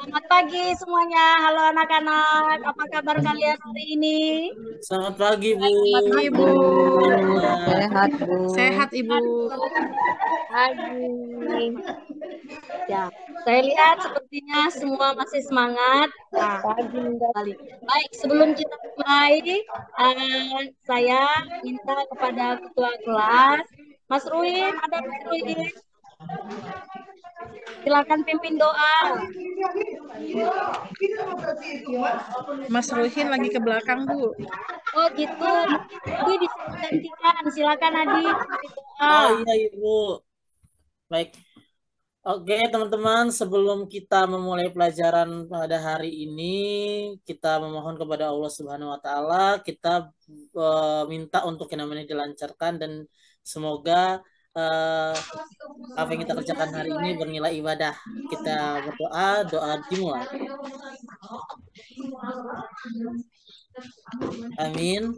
Selamat pagi semuanya. Halo anak-anak. Apa kabar kalian hari ini? Selamat pagi, Bu. Selamat pagi, Bu. Sehat. Sehat, Bu. Sehat, Ibu. Pagi. Ya, saya lihat sepertinya semua masih semangat. Nah, Pagi, Mbak. balik. Baik, sebelum kita mulai, saya minta kepada ketua kelas, Mas Ruin, ada Mas Ruin? Silakan pimpin doa. Mas Ruhin lagi ke belakang, Bu. Oh gitu. Adi bisa digantikan. Silakan Adi pimpin doa. Oh iya, Ibu. Baik. Oke, teman-teman, sebelum kita memulai pelajaran pada hari ini, kita memohon kepada Allah Subhanahu wa taala, kita minta untuk yang namanya dilancarkan dan semoga eh, apa yang kita kerjakan hari ini bernilai ibadah. Kita berdoa, doa dimulai. Amin.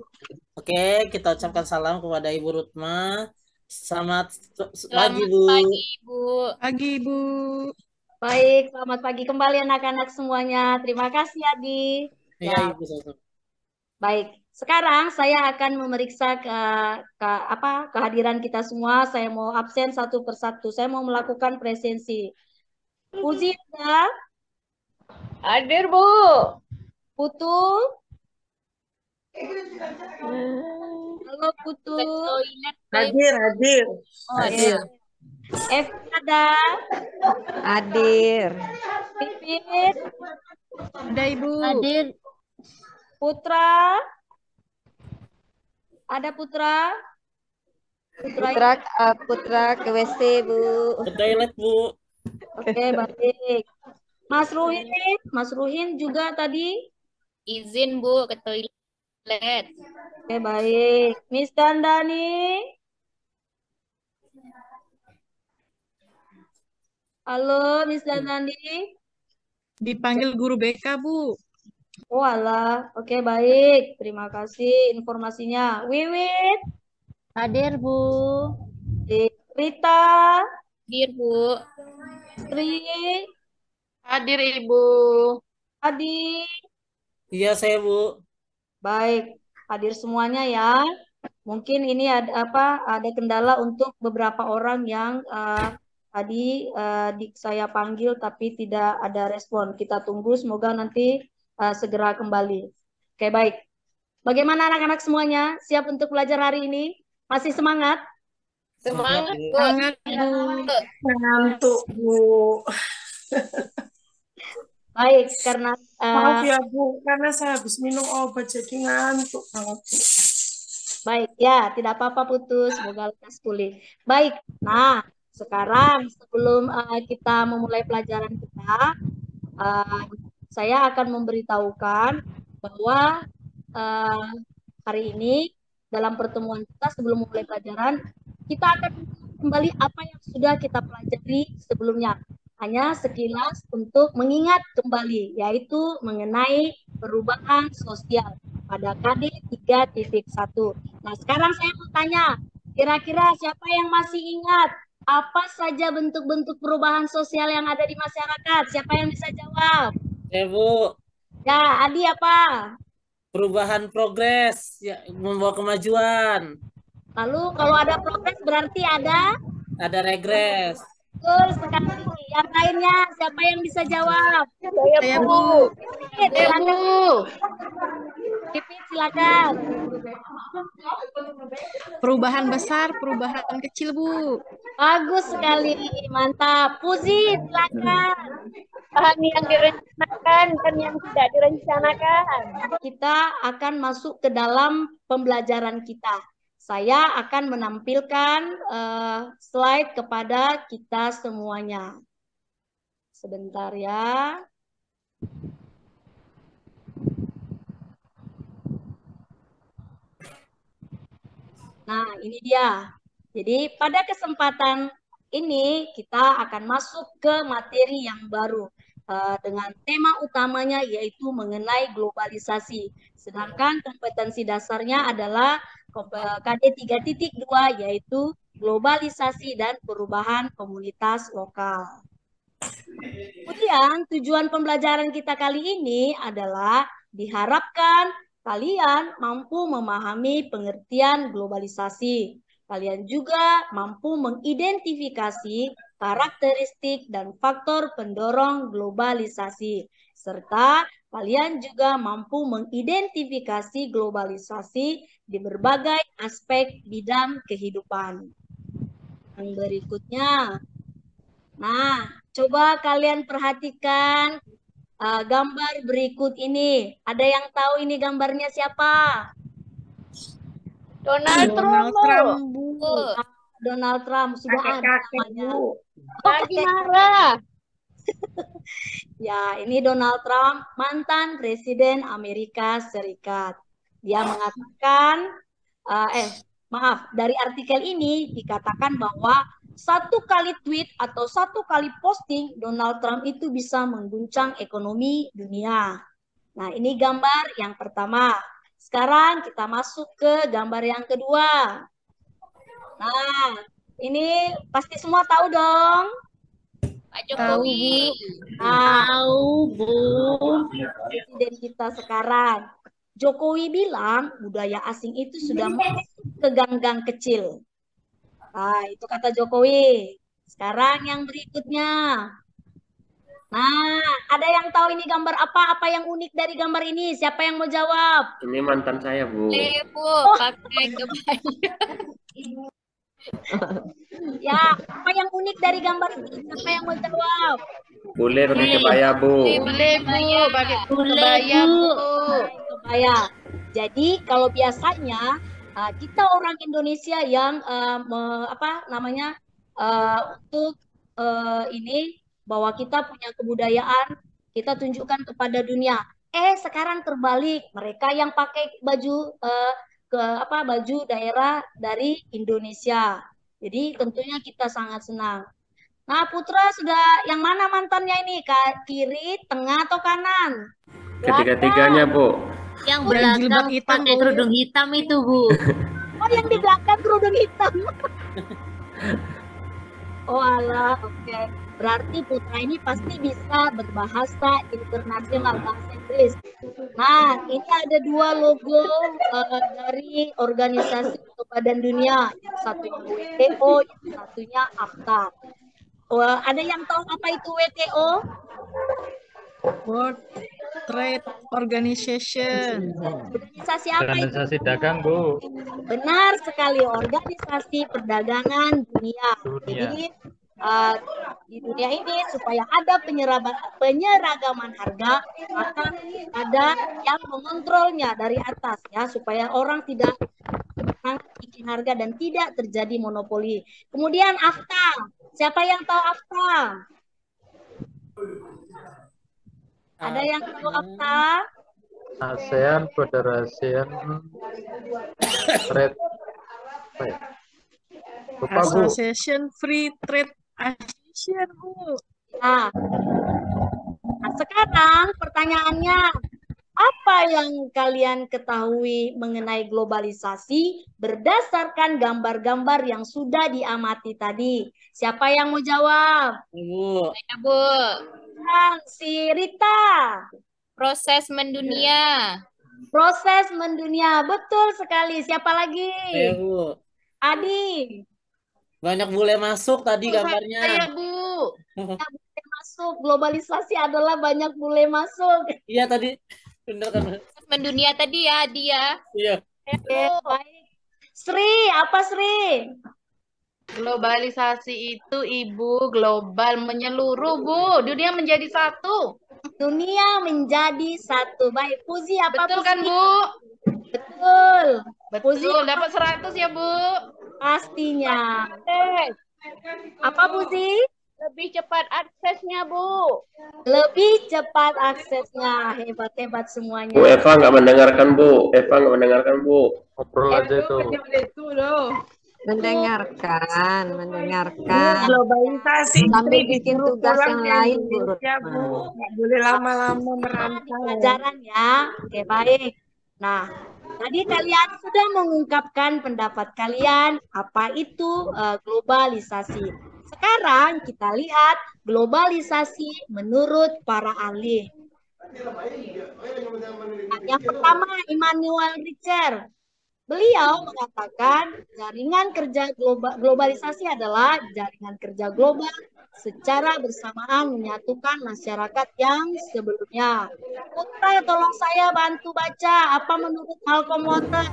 Oke, kita ucapkan salam kepada Ibu Rutma. Selamat pagi, Selamat Bu. pagi, Bu. Pagi, Bu. Baik, selamat pagi kembali anak-anak semuanya. Terima kasih Adi. Iya, Ya, Ibu. Sama-sama. baik. Sekarang saya akan memeriksa kehadiran kita semua. Saya mau absen satu persatu. Saya mau melakukan presensi. Puji ada, Hadir, Bu. Putu. Halo Putu. Ke toilet, Hadir, hadir. Oh, Hadir. Evi ada, Hadir. Pipit, Ada, Ibu. Hadir. Putra. Ada Putra? Putra ke WC, Bu. Ke toilet, Bu. Oke, baik. Mas Ruhin juga tadi. Izin, Bu, ke toilet. Oke, baik. Miss Dandani. Halo, Miss Dandani. Dipanggil guru BK, Bu. Oh, alah. Oke, baik. Terima kasih informasinya. Wiwit. Hadir, Bu. Rita. Hadir, Bu. Sri. Hadir, Ibu. Adi. Iya, saya, Bu. Baik. Hadir semuanya ya. Mungkin ini ada kendala untuk beberapa orang yang tadi saya panggil tapi tidak ada respon. Kita tunggu semoga nanti segera kembali. Oke, baik. Bagaimana anak-anak semuanya? Siap untuk belajar hari ini? Masih semangat? Semangat, Bu. Bu. Semangat, Bu. Ngantuk, Bu. Baik, karena Maaf ya, Bu, karena saya habis minum obat jadi ngantuk banget, Bu. baik ya, tidak apa-apa putus, semoga lekas pulih. Baik, nah sekarang sebelum kita memulai pelajaran kita, uh, saya akan memberitahukan bahwa uh, hari ini dalam pertemuan kita sebelum memulai pelajaran, kita akan kembali apa yang sudah kita pelajari sebelumnya. Hanya sekilas untuk mengingat kembali, yaitu mengenai perubahan sosial pada KD 3.1. Nah, sekarang saya mau tanya, kira-kira siapa yang masih ingat apa saja bentuk-bentuk perubahan sosial yang ada di masyarakat? Siapa yang bisa jawab? Saya, Bu. Ya, Adi apa? Perubahan progres, ya, membawa kemajuan. Lalu kalau ada progres berarti ada? Ada regres. Betul sekali. Yang lainnya siapa yang bisa jawab? Saya, Bu. Pipit, silakan. Pipit, silakan. Perubahan besar, perubahan kecil, Bu. Bagus sekali, mantap. Puji, silakan. Bahan yang direncanakan dan yang tidak direncanakan. Kita akan masuk ke dalam pembelajaran kita. Saya akan menampilkan slide kepada kita semuanya. Sebentar ya. Nah, ini dia. Jadi, pada kesempatan ini kita akan masuk ke materi yang baru dengan tema utamanya yaitu mengenai globalisasi. Sedangkan kompetensi dasarnya adalah KD 3.2 yaitu globalisasi dan perubahan komunitas lokal. Kemudian tujuan pembelajaran kita kali ini adalah diharapkan kalian mampu memahami pengertian globalisasi. Kalian juga mampu mengidentifikasi karakteristik dan faktor pendorong globalisasi. Serta kalian juga mampu mengidentifikasi globalisasi di berbagai aspek bidang kehidupan. Yang berikutnya, nah, coba kalian perhatikan gambar berikut ini. Ada yang tahu ini gambarnya siapa? Donald Donald Trump, Trump, Bu. Donald Trump. Sudah ada Kakek-kakek, namanya. Bu. lagi marah. Ya, ini Donald Trump, mantan Presiden Amerika Serikat. Dia mengatakan, dari artikel ini dikatakan bahwa satu kali tweet atau satu kali posting Donald Trump itu bisa mengguncang ekonomi dunia. Nah, ini gambar yang pertama. Sekarang kita masuk ke gambar yang kedua. Nah, ini pasti semua tahu dong. Pak Jokowi. Tahu, Bu. Presiden kita sekarang. Jokowi bilang budaya asing itu sudah masuk ke gang-gang kecil. Nah, itu kata Jokowi. Sekarang yang berikutnya. Nah, ada yang tahu ini gambar apa? Apa yang unik dari gambar ini? Siapa yang mau jawab? Ini mantan saya, Bu. Bu, pakai kebaya. Ya, apa yang unik dari gambar ini? Siapa yang mau jawab? Boleh pakai kebaya, Bu. Boleh, Bu. Pakai kebaya, Bu. Kebaya. Jadi kalau biasanya kita orang Indonesia yang untuk ini bahwa kita punya kebudayaan, kita tunjukkan kepada dunia. Sekarang terbalik, mereka yang pakai baju baju daerah dari Indonesia. Jadi tentunya kita sangat senang. Nah, Putra sudah yang mana mantannya ini? Kiri, tengah atau kanan? Ketiga-tiganya, Bu. Yang Jilbab belakang hitam, pakai Bu. kerudung hitam itu, Bu. Oh, yang di belakang kerudung hitam. Oh alah, oke. Berarti Putra ini pasti bisa berbahasa internasional, bahasa Inggris. Nah, ini ada dua logo dari organisasi atau badan dunia. Yang satunya WTO, yang satunya AFTA. Ada yang tahu apa itu WTO? World Trade Organization. Organisasi apa itu? Organisasi dagang, Bu. Benar sekali, organisasi perdagangan dunia. Jadi di dunia ini supaya ada penyeragaman harga, maka ada yang mengontrolnya dari atas ya, supaya orang tidak bikin harga dan tidak terjadi monopoli. Kemudian AFTA. Siapa yang tahu AFTA? Ada yang tahu AFTA? ASEAN Federation Trade. Apa ya? Lupa, Bu. Association Free Trade Association, Bu. Nah, sekarang pertanyaannya, apa yang kalian ketahui mengenai globalisasi berdasarkan gambar-gambar yang sudah diamati tadi? Siapa yang mau jawab? Bu. Ya, Bu. Si Rita. Proses mendunia. Proses mendunia, betul sekali. Siapa lagi? Saya, Bu. Adi. Banyak bule masuk tadi gambarnya. Saya, Bu. Bule masuk. Globalisasi adalah banyak bule masuk. Iya tadi. Bener kan? Proses mendunia tadi ya, dia. Iya. Baik. Sri, apa Sri? Globalisasi itu, Ibu, global menyeluruh, Bu. Dunia menjadi satu. Dunia menjadi satu. Baik, Puzi apa? Betul Puzi? kan, Bu? Betul. Puzi Betul. Dapat 100 ya, Bu. pastinya. Apa Puzi? Lebih cepat aksesnya, Bu. Lebih cepat aksesnya. Hebat-hebat semuanya. Bu Eva nggak mendengarkan, Bu. Eva nggak mendengarkan, Bu. Ngobrol aja itu. Mendengarkan. Globalisasi Sambil itu bikin disuruh tugas pulang yang ke lain, Bu. Indonesia, Bu. Nggak boleh lama-lama merantau. Pelajaran ya. Oke, baik. Nah, tadi kalian sudah mengungkapkan pendapat kalian apa itu globalisasi. Sekarang kita lihat globalisasi menurut para ahli. Yang pertama, Immanuel Richer. Beliau mengatakan jaringan kerja globalisasi adalah jaringan kerja global secara bersamaan menyatukan masyarakat yang sebelumnya. Putra, tolong saya bantu baca apa menurut Malcolm Water.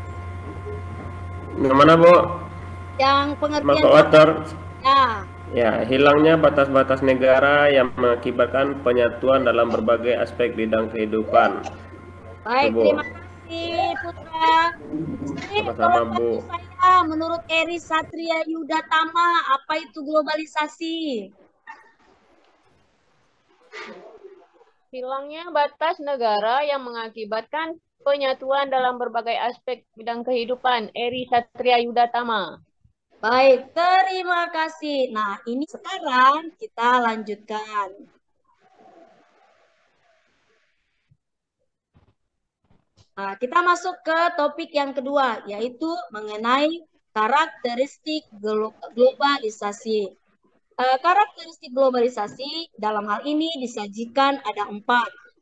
Yang mana, Bu? Yang pengertian Malcolm Water. ya. Ya, hilangnya batas-batas negara yang mengakibatkan penyatuan dalam berbagai aspek bidang kehidupan. Baik, Bu. terima kasih Putra. Sama-sama, Bu. Saya, menurut Eri Satria Yudatama, apa itu globalisasi? Hilangnya batas negara yang mengakibatkan penyatuan dalam berbagai aspek bidang kehidupan. Eri Satria Yudatama. Baik, terima kasih. Nah, ini sekarang kita lanjutkan. Nah, kita masuk ke topik yang kedua, yaitu mengenai karakteristik globalisasi. Karakteristik globalisasi dalam hal ini disajikan ada 4.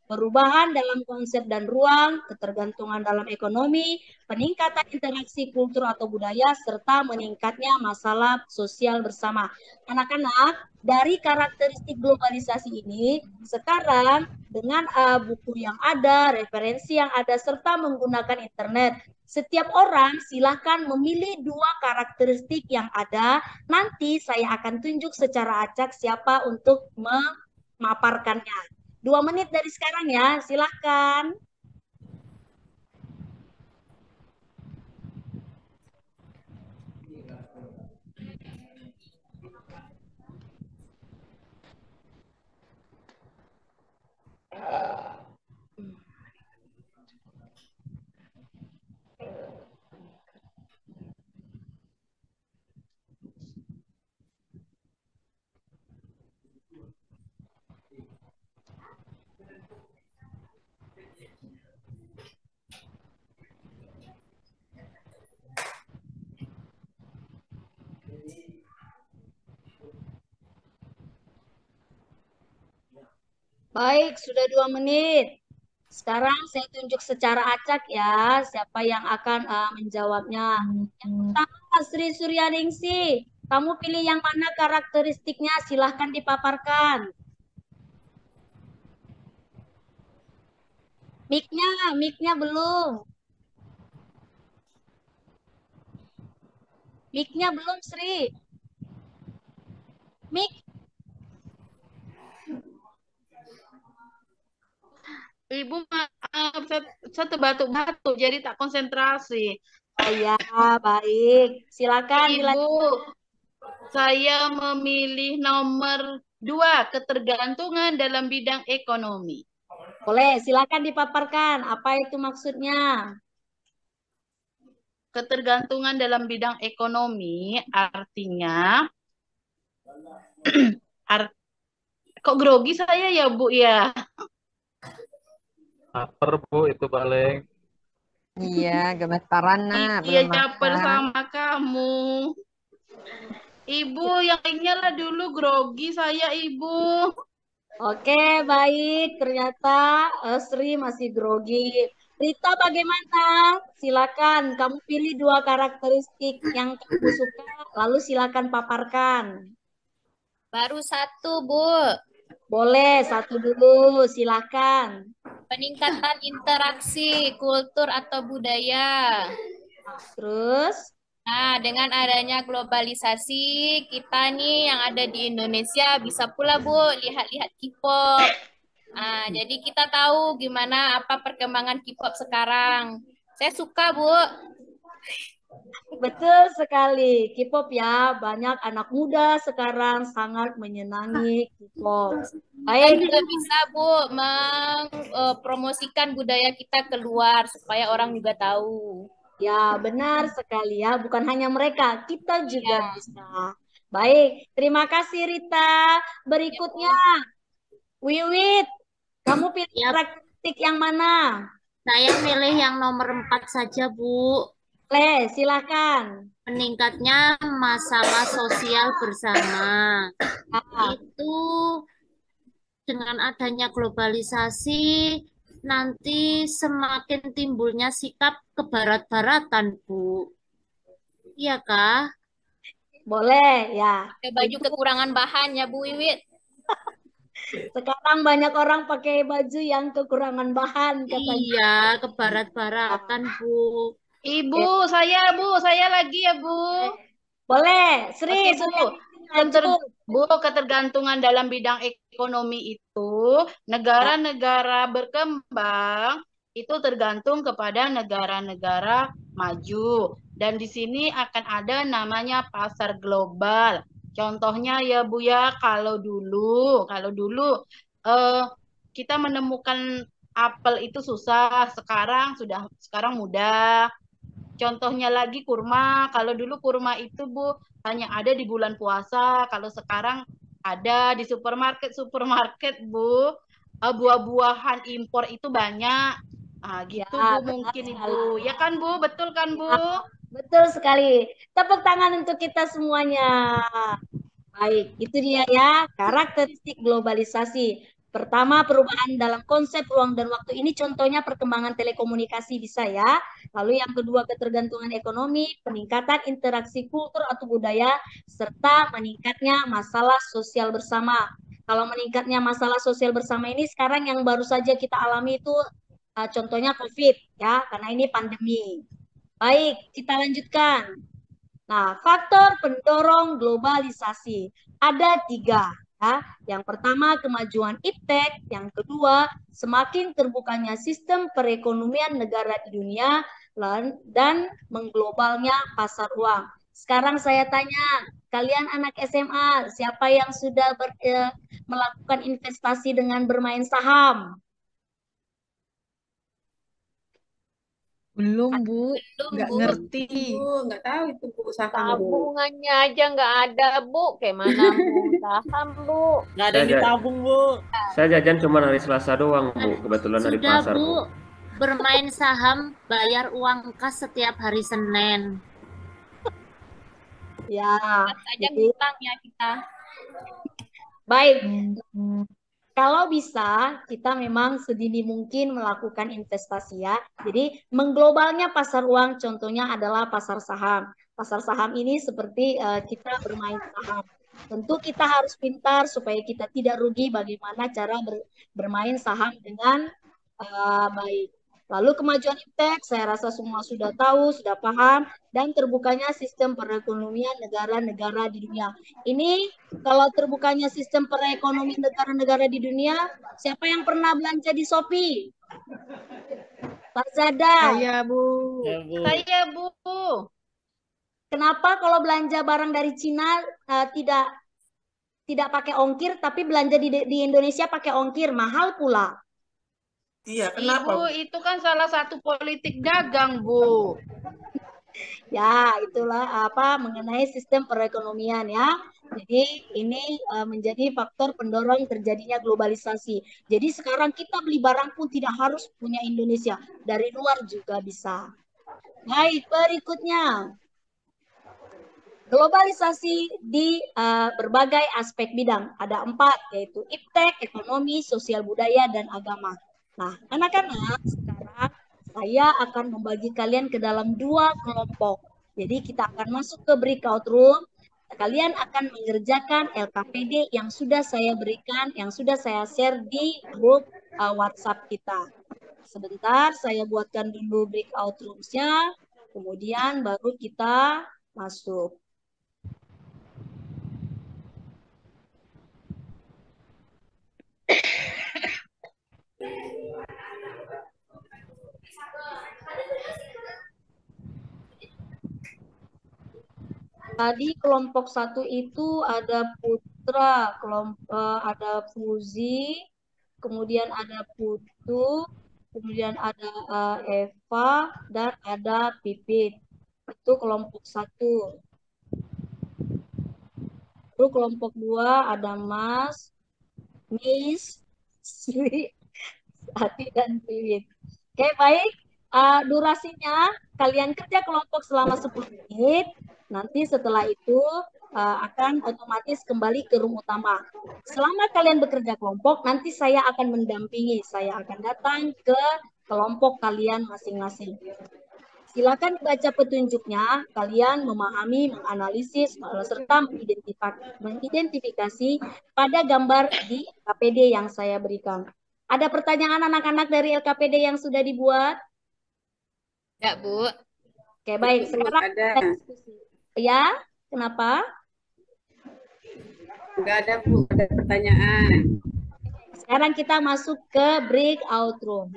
Perubahan dalam konsep dan ruang, ketergantungan dalam ekonomi, peningkatan interaksi kultur atau budaya, serta meningkatnya masalah sosial bersama. Anak-anak, dari karakteristik globalisasi ini, sekarang dengan buku yang ada, referensi yang ada, serta menggunakan internet, setiap orang silahkan memilih 2 karakteristik yang ada. Nanti saya akan tunjuk secara acak siapa untuk memaparkannya. 2 menit dari sekarang ya, silahkan. Baik, sudah 2 menit. Sekarang saya tunjuk secara acak ya, siapa yang akan menjawabnya. Yang pertama, Sri Suryaningsih. Kamu pilih yang mana karakteristiknya? Silahkan dipaparkan. Mic-nya belum. Mic-nya belum, Sri. Mic. Ibu maaf, saya terbatuk-batuk jadi tak konsentrasi. Oh ya, baik. Silakan Ibu, saya memilih nomor 2, ketergantungan dalam bidang ekonomi. Boleh, silakan dipaparkan. Apa itu maksudnya? Ketergantungan dalam bidang ekonomi artinya kok grogi saya ya Bu ya? Lapar, Bu, itu paling. Iya, gemetaran nak, Iya, belum caper makan. sama kamu. Ibu, yang lainnya lah dulu grogi saya, Ibu. Oke, baik. Ternyata Sri masih grogi. Rita bagaimana? Silakan, kamu pilih 2 karakteristik yang kamu suka, lalu silakan paparkan. Baru 1, Bu. Boleh, 1 dulu, silakan. Peningkatan interaksi kultur atau budaya. Terus? Nah, dengan adanya globalisasi, kita nih yang ada di Indonesia bisa pula, Bu, lihat-lihat K-pop. Nah, jadi kita tahu gimana apa perkembangan K-pop sekarang. Saya suka, Bu. Betul sekali, K-pop ya. Banyak anak muda sekarang sangat menyenangi K-pop. Kita juga bisa, Bu, mempromosikan budaya kita keluar supaya orang juga tahu. Ya, benar sekali ya. Bukan hanya mereka, kita juga bisa. Baik, terima kasih Rita. Berikutnya, Wiwit, kamu pilih karakteristik yang mana? Saya pilih yang nomor 4 saja, Bu. Boleh, silakan. meningkatnya masalah sosial bersama. Ah, Itu dengan adanya globalisasi nanti semakin timbulnya sikap kebarat-baratan, Bu. Iya kah? boleh ya. Pakai baju Itu kekurangan bahan ya, Bu Wiwit. sekarang banyak orang pakai baju yang kekurangan bahan katanya. Iya, kebarat-baratan, Bu. Ibu, Oke. saya lagi ya, Bu. Boleh, Sri, Oke, Bu. sudah lanjut. Bu, ketergantungan dalam bidang ekonomi itu, negara-negara berkembang itu tergantung kepada negara-negara maju. Dan di sini akan ada namanya pasar global. Contohnya ya Bu ya, kalau dulu eh, kita menemukan apel itu susah, sekarang mudah. Contohnya lagi kurma. Kalau dulu kurma itu Bu hanya ada di bulan puasa. Kalau sekarang ada di supermarket Bu. Buah-buahan impor itu banyak. Ah, gitu Ya, Bu benar mungkin sekali. Ibu. Ya kan Bu? Betul kan Bu? Ya, betul sekali. Tepuk tangan untuk kita semuanya. Baik, itu dia ya, karakteristik globalisasi. Pertama, perubahan dalam konsep ruang dan waktu. Ini contohnya perkembangan telekomunikasi bisa ya. Lalu yang kedua, ketergantungan ekonomi, peningkatan interaksi kultur atau budaya, serta meningkatnya masalah sosial bersama. Kalau meningkatnya masalah sosial bersama ini sekarang yang baru saja kita alami itu contohnya COVID ya, karena ini pandemi. Baik, kita lanjutkan. Nah, faktor pendorong globalisasi ada 3. Ya. Yang pertama, kemajuan iptek. Yang kedua, semakin terbukanya sistem perekonomian negara di dunia dan mengglobalnya pasar uang. Sekarang saya tanya, kalian anak SMA, siapa yang sudah melakukan investasi dengan bermain saham? Belum, Bu. Belum, Nggak Bu. ngerti. Bu, nggak tahu itu Bu saham Bu. Tabungannya aja nggak ada, Bu. Kayak mana Bu saham, Bu? Nggak ada yang ditabung, Bu. Saya jajan cuma hari Selasa doang, Bu. Kebetulan hari Sudah, pasar, Bu. Bu. Bermain saham, bayar uang kas setiap hari Senin. Ya, Saja jadi ngutang ya kita. baik. Kalau bisa, kita memang sedini mungkin melakukan investasi ya. Jadi mengglobalnya pasar uang contohnya adalah pasar saham. Pasar saham ini seperti kita bermain saham. Tentu kita harus pintar supaya kita tidak rugi bagaimana cara bermain saham dengan baik. Lalu kemajuan iptek, saya rasa semua sudah tahu, sudah paham, dan terbukanya sistem perekonomian negara-negara di dunia. Ini kalau terbukanya sistem perekonomian negara-negara di dunia, siapa yang pernah belanja di Shopee? Farzada. Saya Bu. Ya, Bu. Saya Bu. Kenapa kalau belanja barang dari Cina tidak pakai ongkir, tapi belanja di Indonesia pakai ongkir, mahal pula? Iya, kenapa Ibu, Bu? itu kan salah satu politik dagang, Bu. Ya, itulah apa mengenai sistem perekonomian ya. Jadi ini menjadi faktor pendorong terjadinya globalisasi. Jadi sekarang kita beli barang pun tidak harus punya Indonesia, dari luar juga bisa. Baik, berikutnya. Globalisasi di berbagai aspek bidang. Ada 4, yaitu iptek, ekonomi, sosial budaya, dan agama. Nah, anak-anak, sekarang saya akan membagi kalian ke dalam 2 kelompok. Jadi kita akan masuk ke breakout room. Kalian akan mengerjakan LKPD yang sudah saya berikan, yang sudah saya share di grup WhatsApp kita. Sebentar, saya buatkan dulu breakout rooms-nya, kemudian baru kita masuk. Tadi kelompok 1 itu ada Putra, ada Fuzi, kemudian ada Putu, kemudian ada Eva, dan ada Pipit. Itu kelompok 1. Lalu kelompok 2 ada Mas, Miss, Sri, Ati, dan Pipit. Oke, baik. Durasinya kalian kerja kelompok selama 10 menit. Nanti setelah itu akan otomatis kembali ke room utama. Selama kalian bekerja kelompok, nanti saya akan mendampingi. Saya akan datang ke kelompok kalian masing-masing. Silakan baca petunjuknya, kalian memahami, menganalisis, serta mengidentifikasi pada gambar di LKPD yang saya berikan. Ada pertanyaan anak-anak dari LKPD yang sudah dibuat? Ya, Bu. Oke, baik. Sekarang ada diskusi. Ya, kenapa? Enggak ada, Bu. Ada pertanyaan. Sekarang kita masuk ke breakout room.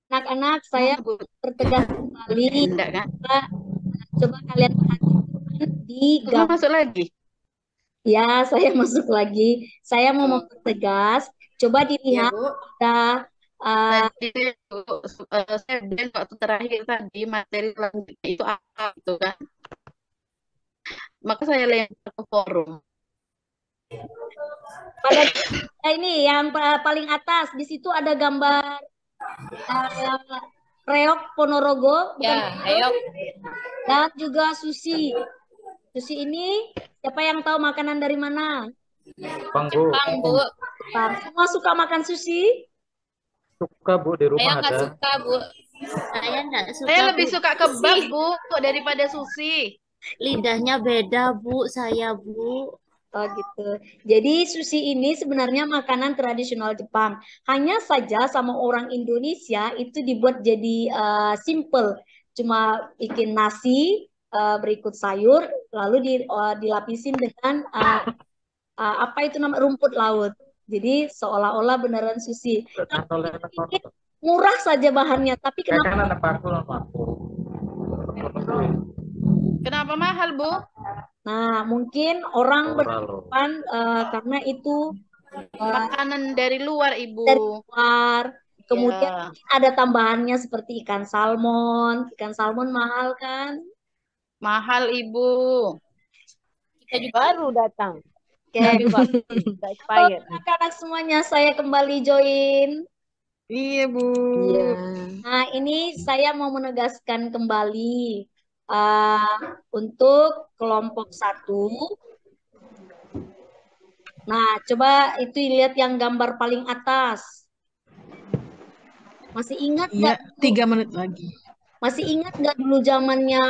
Anak-anak, saya pertegas kembali. Coba kalian perhatikan di gambar. Masuk lagi. Ya, saya masuk lagi. Saya mau mempertegas. Coba dilihat ada Tadi saya bilang waktu terakhir tadi materi selanjutnya itu apa gitu kan. Maka saya lempar ke forum. pada ini yang paling atas di situ ada gambar reok Ponorogo, Ya, reok. dan juga sushi. Sushi ini siapa yang tahu makanan dari mana? Jepang, Bu. Jepang, Bu. Jepang. Semua suka makan sushi? Suka, Bu, di rumah Saya nggak ada. suka, Bu. Saya enggak suka, Saya lebih Bu. suka kebab, Bu, daripada sushi. Lidahnya beda, Bu, saya, Bu. Oh gitu. Jadi sushi ini sebenarnya makanan tradisional Jepang. Hanya saja sama orang Indonesia itu dibuat jadi simple. Cuma bikin nasi, berikut sayur, lalu dilapisin dengan apa itu nama rumput laut. Jadi seolah-olah beneran sushi. Murah saja bahannya, tapi kenapa? Kenapa mahal, Bu? Nah, mungkin orang beranggapan karena itu makanan dari luar, Ibu. Dari luar. Kemudian ada tambahannya seperti ikan salmon. Ikan salmon mahal kan? Mahal, Ibu. Kita juga baru datang. Oke. Expired. Anak-anak semuanya saya kembali join. Iya, Bu. Iya. Nah, ini saya mau menegaskan kembali untuk kelompok 1. Nah, coba itu lihat yang gambar paling atas. Masih ingat nggak? 3 menit lagi. Masih ingat nggak dulu zamannya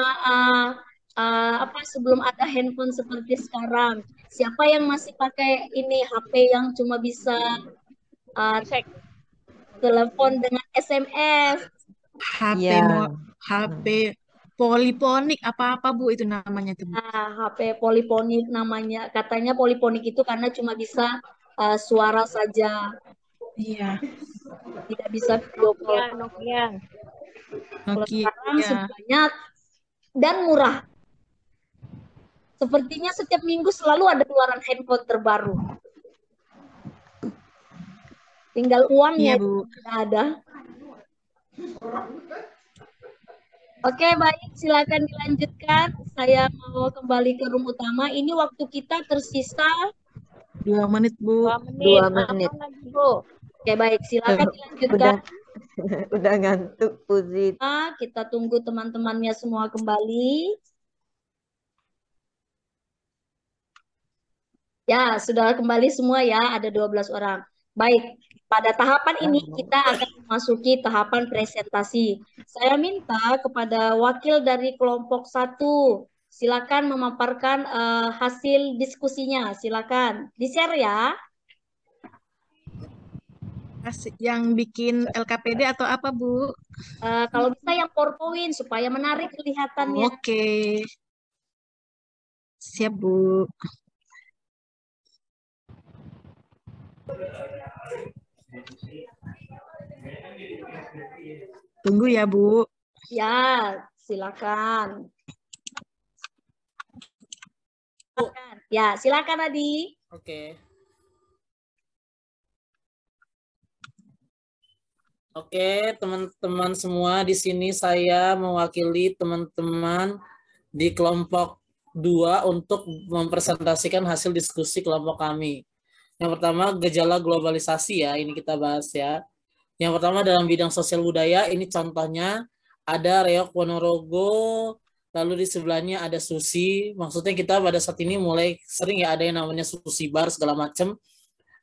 apa sebelum ada handphone seperti sekarang? Siapa yang masih pakai ini HP yang cuma bisa telepon dengan SMS? HP poliponik apa-apa, Bu, itu namanya tuh, Bu. Nah, HP poliponik namanya. Katanya poliponik itu karena cuma bisa suara saja. Iya. Tidak bisa video call. Nokia. Kalau sekarang sudah banyak dan murah. Sepertinya setiap minggu selalu ada keluaran handphone terbaru. Tinggal uangnya tidak ada. Oke, baik. Silakan dilanjutkan. Saya mau kembali ke room utama. Ini waktu kita tersisa 2 menit, Bu. 2 menit. Oke, baik. Silakan dilanjutkan. Udah ngantuk, Puzi. Kita tunggu teman-temannya semua kembali. Ya, sudah kembali semua ya. Ada 12 orang. Baik. Pada tahapan ini kita akan memasuki tahapan presentasi. Saya minta kepada wakil dari kelompok 1, silakan memaparkan hasil diskusinya. Silakan di-share ya. kasih yang bikin LKPD atau apa, Bu? Kalau bisa yang PowerPoint supaya menarik kelihatannya. Oke. Siap, Bu. Tunggu ya, Bu. Ya, silakan. Ya, silakan Adi. Oke. Oke, teman-teman semua, di sini saya mewakili teman-teman di kelompok 2 untuk mempresentasikan hasil diskusi kelompok kami. Yang pertama, gejala globalisasi ya, ini kita bahas ya. Yang pertama dalam bidang sosial budaya, ini contohnya ada Reok Ponorogo, lalu di sebelahnya ada Susi. Maksudnya kita pada saat ini mulai sering ya ada yang namanya Susi Bar segala macam.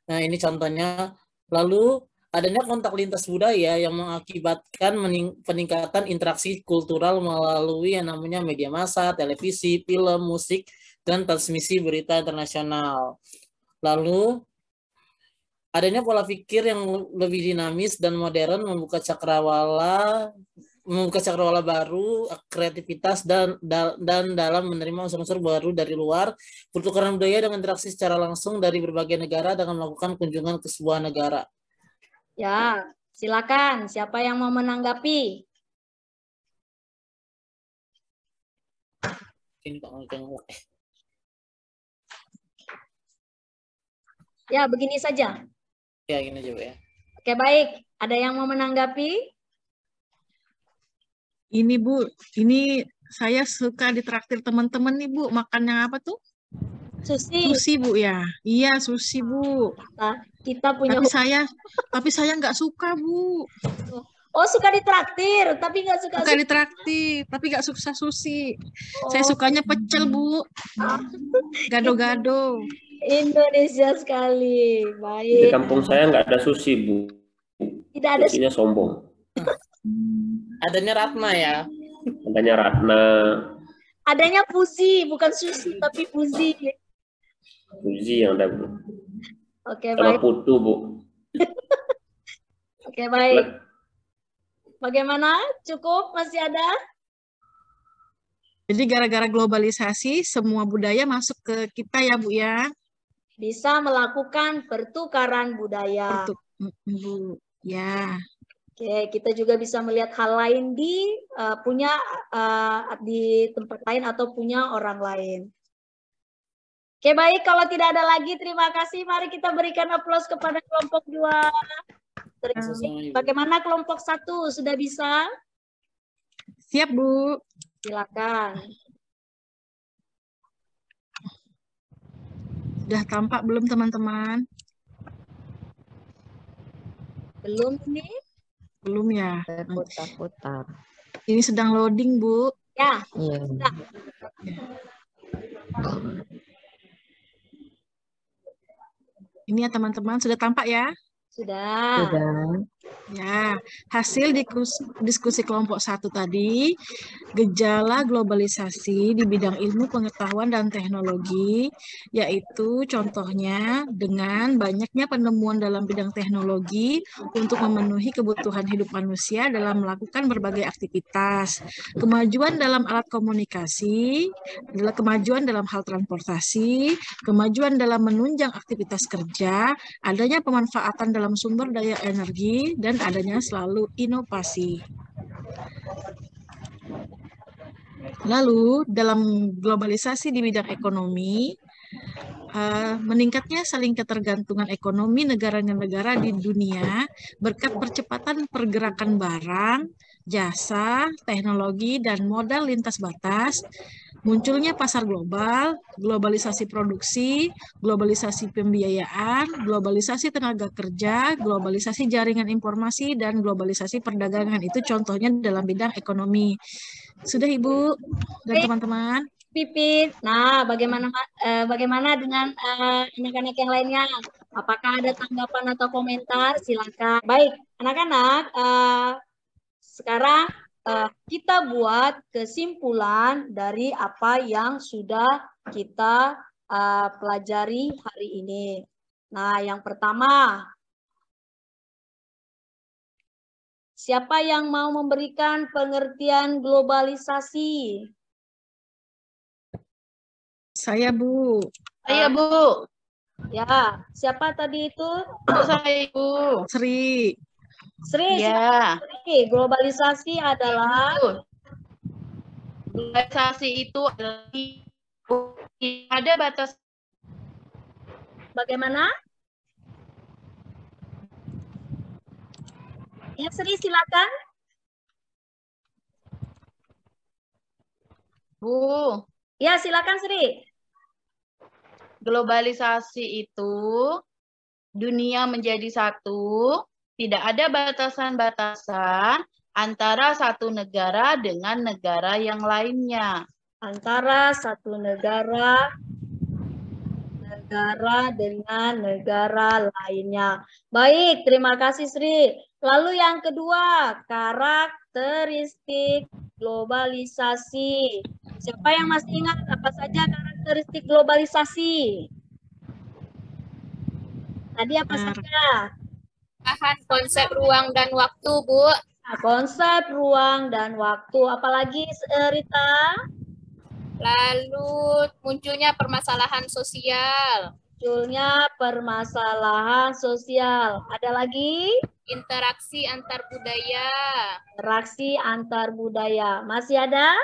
Nah, ini contohnya. Lalu adanya kontak lintas budaya yang mengakibatkan peningkatan interaksi kultural melalui yang namanya media massa, televisi, film, musik, dan transmisi berita internasional. Lalu adanya pola pikir yang lebih dinamis dan modern membuka cakrawala baru, kreativitas dan dalam menerima unsur-unsur baru dari luar, pertukaran budaya dengan interaksi secara langsung dari berbagai negara dengan melakukan kunjungan ke sebuah negara. Ya, silakan. Siapa yang mau menanggapi? Ya, begini saja. Ya, gini aja, Bu ya. Oke, baik. Ada yang mau menanggapi? Ini, Bu. Ini saya suka ditraktir teman-teman nih, Bu. Makan yang apa tuh? Sushi. Sushi, Bu ya. Iya, sushi, Bu. Kita punya. Tapi saya nggak suka, Bu. Oh, suka ditraktir, tapi nggak suka. Suka ditraktir, tapi nggak suka sushi. Oh. Saya sukanya pecel, Bu. Gado-gado. Indonesia sekali. Baik. Di kampung saya nggak ada sushi, Bu. Tidak ada. Sushinya sombong. Adanya Ratna ya. Adanya Ratna. Adanya Fuzi, bukan sushi tapi Fuzi. Fuzi yang ada, Bu. Oke, sama baik. Putu, Bu. Oke, baik. Bagaimana? Cukup? Masih ada? Jadi gara-gara globalisasi, semua budaya masuk ke kita ya, Bu ya? Bisa melakukan pertukaran budaya. Bu, ya. Oke, kita juga bisa melihat hal lain di tempat lain atau punya orang lain. Oke, baik. Kalau tidak ada lagi, terima kasih. Mari kita berikan aplaus kepada kelompok 2. Bagaimana kelompok 1? Sudah bisa? Siap, Bu. Silakan. Sudah tampak belum, teman-teman? Belum nih? Belum ya? Putar-putar. Ini sedang loading, Bu. Ya. Iya. Sudah. Ini ya, teman-teman. Sudah tampak ya? Sudah. Ya, hasil diskusi kelompok 1 tadi, gejala globalisasi di bidang ilmu pengetahuan dan teknologi, yaitu contohnya dengan banyaknya penemuan dalam bidang teknologi untuk memenuhi kebutuhan hidup manusia dalam melakukan berbagai aktivitas, kemajuan dalam alat komunikasi, adalah kemajuan dalam hal transportasi, kemajuan dalam menunjang aktivitas kerja, adanya pemanfaatan dalam sumber daya energi, dan adanya selalu inovasi. Lalu, dalam globalisasi di bidang ekonomi, meningkatnya saling ketergantungan ekonomi negara-negara di dunia berkat percepatan pergerakan barang, jasa, teknologi, dan modal lintas batas, munculnya pasar global, globalisasi produksi, globalisasi pembiayaan, globalisasi tenaga kerja, globalisasi jaringan informasi, dan globalisasi perdagangan. Itu contohnya dalam bidang ekonomi. Sudah, Ibu dan teman-teman? Pipit. Nah, bagaimana dengan anak-anak yang lainnya? Apakah ada tanggapan atau komentar? Silakan. Baik, anak-anak, sekarang kita buat kesimpulan dari apa yang sudah kita pelajari hari ini. Nah, yang pertama, Siapa yang mau memberikan pengertian globalisasi? Saya, Bu. Saya, Bu. Ya, siapa tadi itu? Saya, Bu. Sri. Sri, Ya. Sri, globalisasi adalah globalisasi itu adalah ada batas. Bagaimana? Ya, Sri, silakan. Bu. Ya, silakan, Sri. Globalisasi itu dunia menjadi satu, tidak ada batasan-batasan antara satu negara dengan negara yang lainnya. Antara satu negara dengan negara lainnya. Baik, terima kasih Sri. Lalu yang kedua, karakteristik globalisasi. Siapa yang masih ingat apa saja karakteristik globalisasi? Tadi apa saja? Bahan konsep ruang dan waktu, Bu. Nah, konsep ruang dan waktu. Apalagi Rita? Lalu munculnya permasalahan sosial. Munculnya permasalahan sosial. Ada lagi? Interaksi antar budaya. Interaksi antar budaya. Masih ada?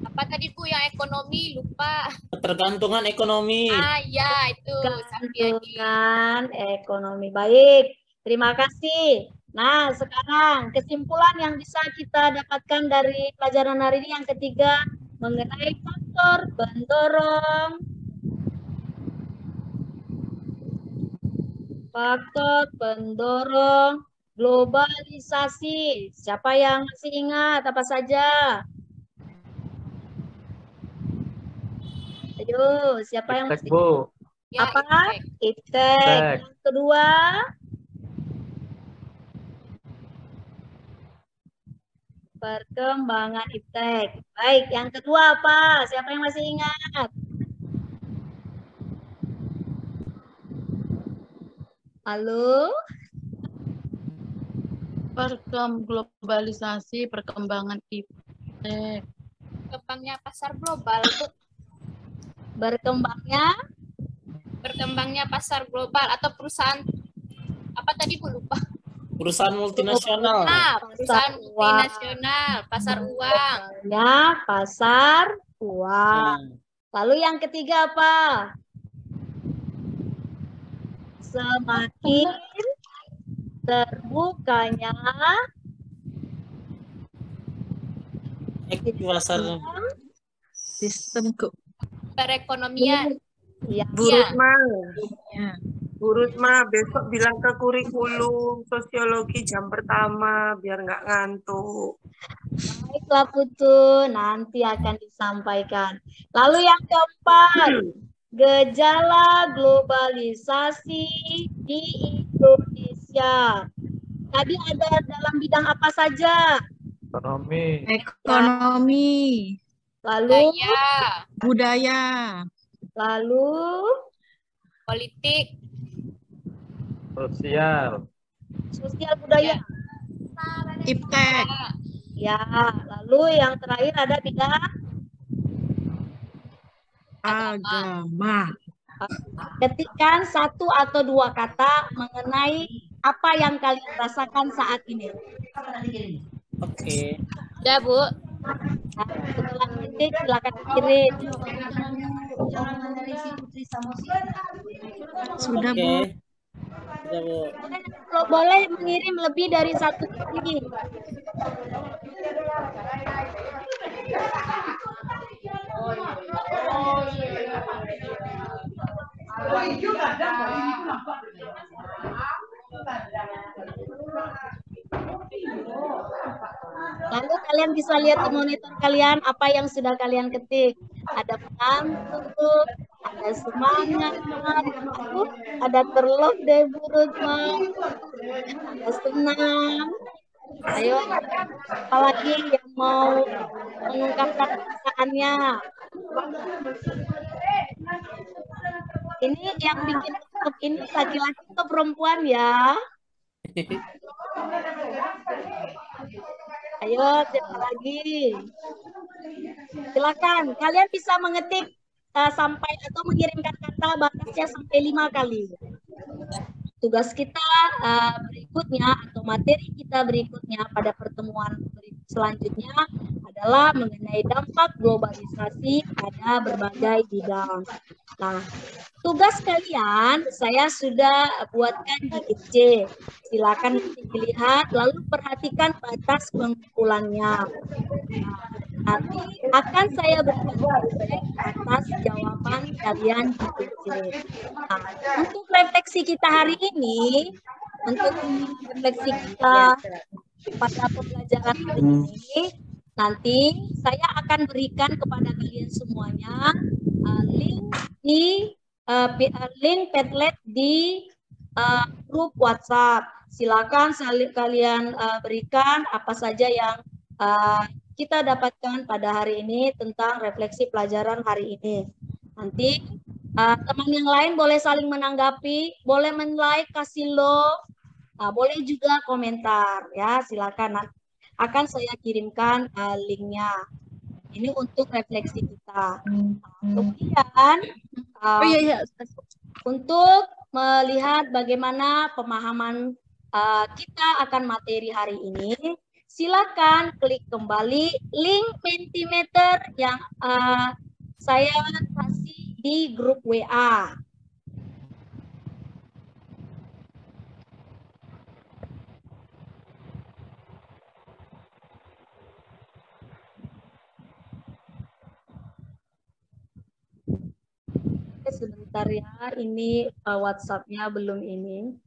Apa tadi Bu yang ekonomi? Lupa. Ketergantungan ekonomi. Ah ya, itu. Ketergantungan ekonomi. Baik, terima kasih. Nah, sekarang kesimpulan yang bisa kita dapatkan dari pelajaran hari ini yang ketiga mengenai faktor pendorong. Faktor pendorong globalisasi. Siapa yang masih ingat apa saja? Ayo, siapa yang masih Bu. Ya, apa? iptek. Iptek. Yang kedua, perkembangan iptek. Baik, yang kedua apa? Siapa yang masih ingat? Halo? Globalisasi, perkembangan iptek. Berkembangnya pasar global, Bu. Berkembangnya pasar global atau perusahaan apa tadi Bu lupa. Perusahaan multinasional. Nah, perusahaan multinasional, pasar uang. Ya, pasar uang. Lalu yang ketiga apa? Semakin terbukanya sistem perekonomian. Ya. Bu Rutma. Bu Rutma, besok bilang ke kurikulum sosiologi jam pertama biar nggak ngantuk. Baiklah Putu, nanti akan disampaikan. Lalu yang keempat, gejala globalisasi di Indonesia. Tadi ada dalam bidang apa saja? Ekonomi. Lalu budaya. Lalu politik. Sosial budaya. Iptek. Ya, lalu yang terakhir ada bidang agama. Ketikkan satu atau dua kata mengenai apa yang kalian rasakan saat ini. Oke. Udah, Bu. Nah, setelah ketik silakan kirim. Sudah, Bu. Sudah, Bu. Boleh mengirim lebih dari satu kali. Lalu kalian bisa lihat di monitor kalian apa yang sudah kalian ketik. Ada pengantuk, ada semangat, ada terlok deh burut, ada senang. Ayo, apalagi yang mau mengungkapkan perasaannya. Ini yang bikin tutup ini laki-laki atau perempuan ya? Ayo, siapa lagi? Silakan, kalian bisa mengetik sampai atau mengirimkan kata batasnya sampai 5 kali. Tugas kita berikutnya atau materi kita berikutnya pada pertemuan selanjutnya adalah mengenai dampak globalisasi pada berbagai bidang. Nah, tugas kalian saya sudah buatkan di G. Silakan dilihat lalu perhatikan batas pengumpulannya. Nanti akan saya berikan feedback atas jawaban kalian di PC. Nah, untuk refleksi kita hari ini, untuk refleksi kita pada pembelajaran hari ini, nanti saya akan berikan kepada kalian semuanya link di link Padlet di grup WhatsApp. Silakan kalian berikan apa saja yang kita dapatkan pada hari ini tentang refleksi pelajaran hari ini. Nanti teman yang lain boleh saling menanggapi, boleh men-like, kasih love, boleh juga komentar ya, silakan. Akan saya kirimkan linknya. Ini untuk refleksi kita. Kemudian untuk melihat bagaimana pemahaman kita akan materi hari ini, silakan klik kembali link Mentimeter yang saya kasih di grup WA. Sebentar ya, ini WhatsApp-nya belum ini.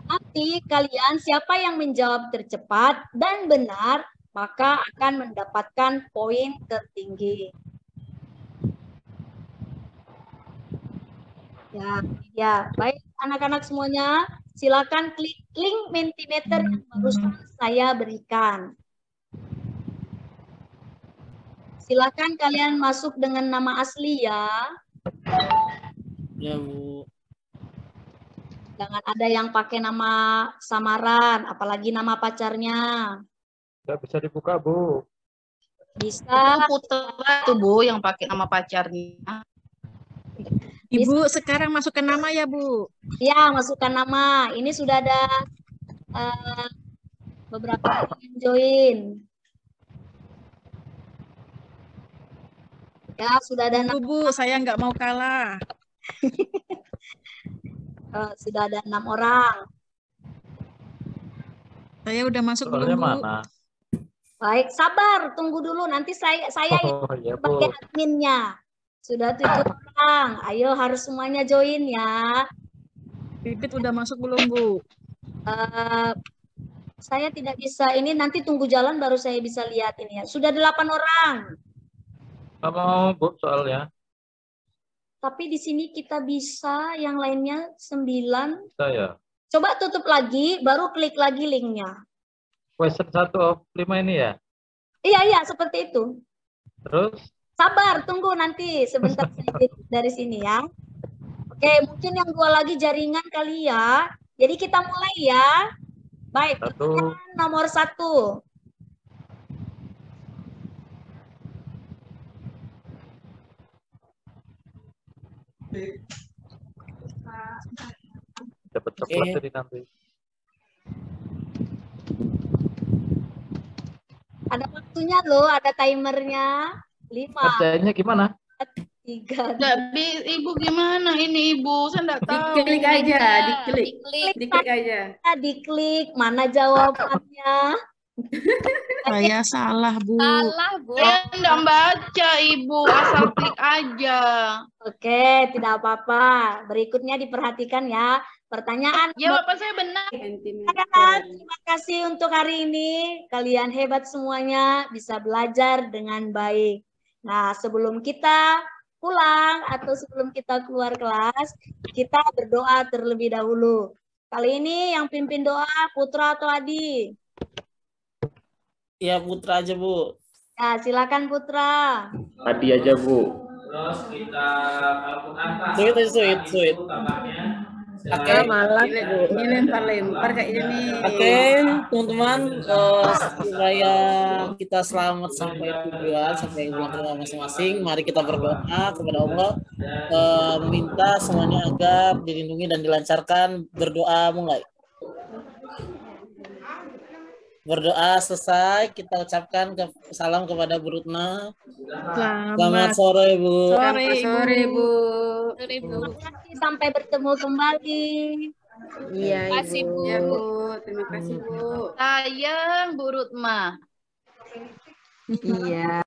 Nanti kalian siapa yang menjawab tercepat dan benar, maka akan mendapatkan poin tertinggi. Ya, baik anak-anak semuanya, silakan klik link Mentimeter yang barusan saya berikan. Silakan kalian masuk dengan nama asli ya. Ya, Bu. Jangan ada yang pakai nama samaran, apalagi nama pacarnya. Nggak bisa dibuka, Bu. Bisa. Itu Putra tuh, Bu, yang pakai nama pacarnya. Ibu sekarang masukkan nama ya, Bu? Ya, masukkan nama. Ini sudah ada beberapa yang join. Ya, sudah ada nama. Bu, saya nggak mau kalah. Sudah ada 6 orang. Saya udah masuk Soalnya belum, Bu? mana? Baik, sabar, tunggu dulu. Nanti saya iya, sebagai Bu. adminnya. Sudah 7 orang. Ayo harus semuanya join ya. Pipit udah masuk belum, Bu? Saya tidak bisa. Ini nanti tunggu jalan baru saya bisa lihat ini ya. Sudah 8 orang. Nggak mau, Bu, soalnya. Tapi di sini kita bisa, yang lainnya 9. Bisa ya? Coba tutup lagi, baru klik lagi linknya. Question 1 of 5 ini ya? Iya, seperti itu. Terus? Sabar, tunggu nanti sebentar saya dari sini ya. Oke, mungkin yang 2 lagi jaringan kali ya. Jadi kita mulai ya. Baik, nomor 1. Dapat coklat jadi nanti. Ada waktunya loh, ada timernya. 5. Kerjanya gimana? 3. Ibu gimana ini, Ibu? Saya enggak tahu. Diklik aja, diklik aja. Diklik, mana jawabannya? Saya salah, Bu. Salah, Bu. Saya enggak baca, Ibu. Asal klik aja. Oke, tidak apa-apa. Berikutnya diperhatikan ya. Pertanyaan. Ya, Bapak saya benar. Terima kasih untuk hari ini. Kalian hebat semuanya, bisa belajar dengan baik. Nah, sebelum kita pulang atau sebelum kita keluar kelas, kita berdoa terlebih dahulu. Kali ini yang pimpin doa Putra atau Adi? Ya, Putra aja, Bu. Ya, silakan Putra. Adi aja, Bu. Terus kita kalau angka Sweet. Oke. Malam. Ini lempar-lempar kayaknya nih. Oke, teman-teman, supaya kita selamat sampai tujuan, sampai bulan ke masing-masing, mari kita berdoa kepada Allah, meminta semuanya agar dilindungi dan dilancarkan. Berdoa mulai. Berdoa selesai, kita ucapkan salam kepada Bu Rutna. Selamat sore, Bu. Selamat sore, Bu. Terima kasih, sampai bertemu kembali. Iya, Terima kasih, Ibu. Bu. Ya, Bu. Terima kasih, Bu. Sayang Bu Rutma. Iya.